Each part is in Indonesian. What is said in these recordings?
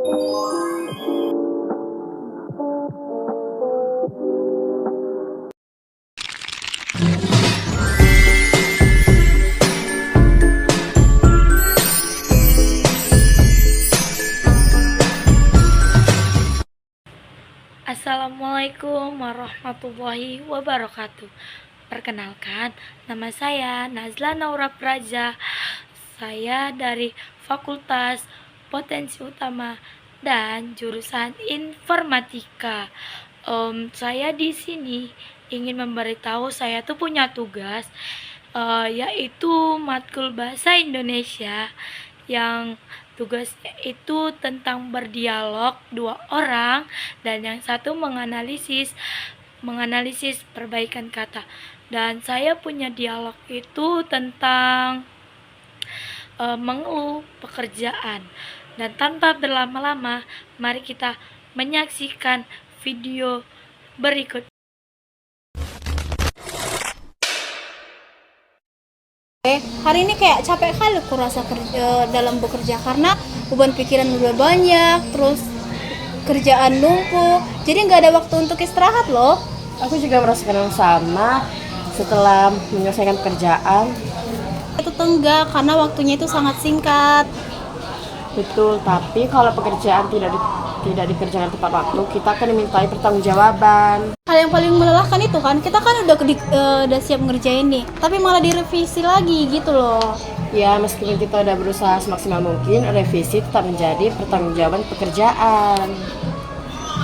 Assalamualaikum warahmatullahi wabarakatuh. Perkenalkan, nama saya Nazla Naura Praja. Saya dari Fakultas Potensi Utama dan jurusan Informatika. Saya di sini ingin memberitahu saya tuh punya tugas, yaitu matkul bahasa Indonesia yang tugasnya itu tentang berdialog dua orang dan yang satu menganalisis perbaikan kata. Dan saya punya dialog itu tentang mengeluh pekerjaan. Dan tanpa berlama-lama, mari kita menyaksikan video berikut. Hari ini kayak capek kali aku rasa kerja dalam bekerja karena beban pikiran udah banyak, terus kerjaan numpuk, jadi nggak ada waktu untuk istirahat loh. Aku juga merasakan yang sama setelah menyelesaikan pekerjaan. Itu tenggak karena waktunya itu sangat singkat. Betul, tapi kalau pekerjaan tidak dikerjakan tepat waktu, kita akan dimintai pertanggungjawaban. Hal yang paling melelahkan itu kan, kita kan udah siap ngerjain nih, tapi malah direvisi lagi gitu loh. Ya, meskipun kita udah berusaha semaksimal mungkin, revisi tetap menjadi pertanggungjawaban pekerjaan.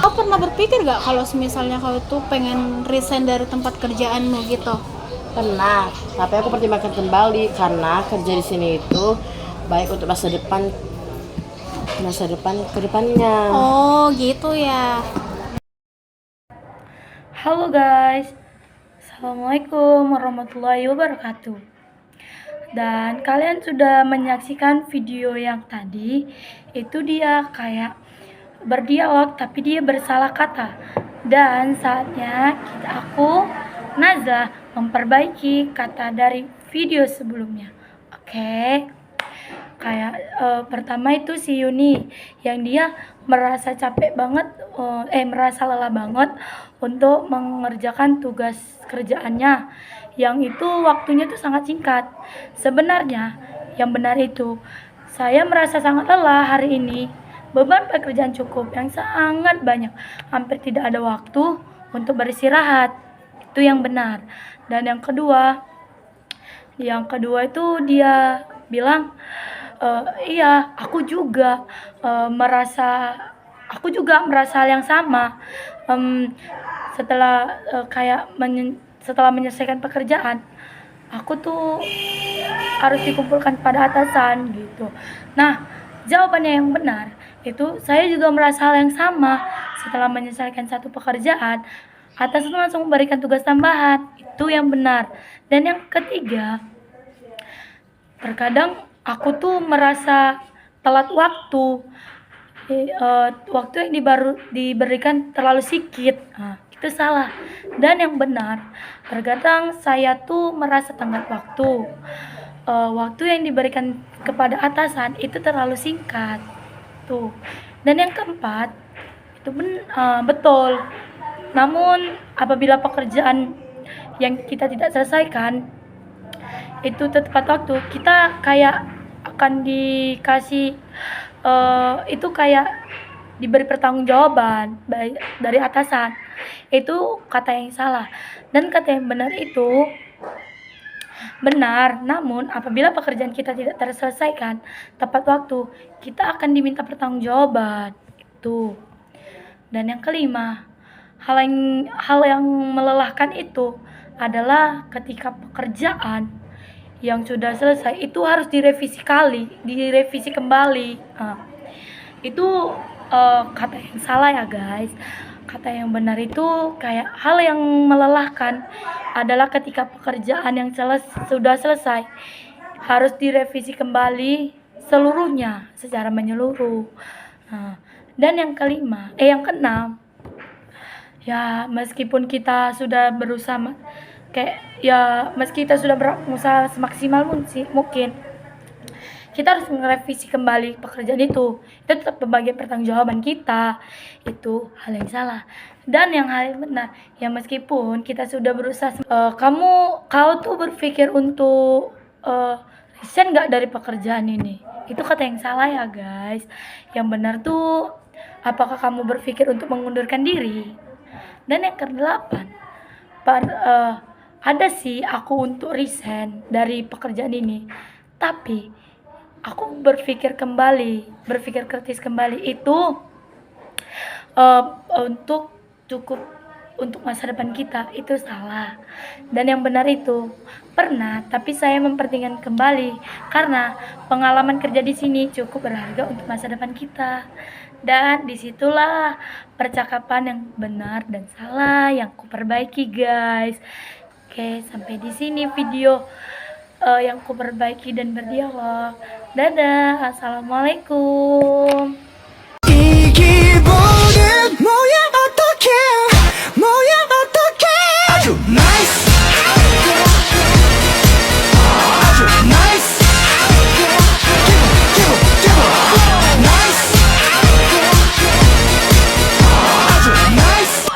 Kau pernah berpikir gak kalau misalnya kau tuh pengen resign dari tempat kerjaanmu gitu? Pernah, tapi aku pertimbangkan kembali karena kerja di sini itu baik untuk masa depan ke depannya. Oh gitu ya. Halo guys, Assalamualaikum warahmatullahi wabarakatuh. Dan kalian sudah menyaksikan video yang tadi. Itu dia kayak berdialog tapi dia bersalah kata. Dan saatnya aku Nazla memperbaiki kata dari video sebelumnya. Oke. Kayak pertama itu si Yuni yang dia merasa capek banget, merasa lelah banget untuk mengerjakan tugas kerjaannya yang itu waktunya tuh sangat singkat. Sebenarnya yang benar itu saya merasa sangat lelah hari ini, beban pekerjaan cukup yang sangat banyak, hampir tidak ada waktu untuk beristirahat. Itu yang benar. Dan yang kedua itu dia bilang, iya, aku juga merasa hal yang sama. Setelah setelah menyelesaikan pekerjaan, aku tuh harus dikumpulkan pada atasan gitu. Nah, jawabannya yang benar itu saya juga merasa hal yang sama. Setelah menyelesaikan satu pekerjaan, atasan langsung memberikan tugas tambahan. Itu yang benar. Dan yang ketiga, terkadang aku tuh merasa telat waktu. Waktu yang diberikan terlalu sedikit. Itu salah. Dan yang benar, terkadang saya tuh merasa tenggat waktu. Waktu yang diberikan kepada atasan itu terlalu singkat. Tuh. Dan yang keempat, itu betul. Namun apabila pekerjaan yang kita tidak selesaikan itu tepat waktu, kita kayak akan dikasih itu kayak diberi pertanggungjawaban dari atasan. Itu kata yang salah. Dan kata yang benar itu benar, namun apabila pekerjaan kita tidak terselesaikan tepat waktu, kita akan diminta pertanggungjawaban. Itu. Dan yang kelima, hal yang melelahkan itu adalah ketika pekerjaan yang sudah selesai itu harus direvisi kembali. Itu kata yang salah ya guys. Kata yang benar itu kayak hal yang melelahkan adalah ketika pekerjaan yang sudah selesai harus direvisi kembali seluruhnya secara menyeluruh. Dan yang keenam, ya meskipun kita sudah berusaha meski kita sudah berusaha semaksimal mungkin, kita harus merevisi kembali pekerjaan itu tetap bagian pertanggungjawaban kita. Itu hal yang salah dan yang hal yang benar ya, meskipun kita sudah berusaha. Kau tuh berpikir untuk resign nggak dari pekerjaan ini, itu kata yang salah ya guys. Yang benar tuh, apakah kamu berpikir untuk mengundurkan diri? Dan yang kedelapan, ada sih aku untuk resign dari pekerjaan ini, tapi aku berpikir kritis kembali itu untuk cukup untuk masa depan kita, itu salah. Dan yang benar itu pernah, tapi saya mempertimbangkan kembali karena pengalaman kerja di sini cukup berharga untuk masa depan kita. Dan disitulah percakapan yang benar dan salah yang kuperbaiki guys. Oke, sampai di sini video yang kuperbaiki dan berdialog. Dadah, assalamualaikum. 이 기분은 뭐야 어떡해 뭐야 어떡해 아주 나이스 아주 나이스 기분 나이스 아주 나이스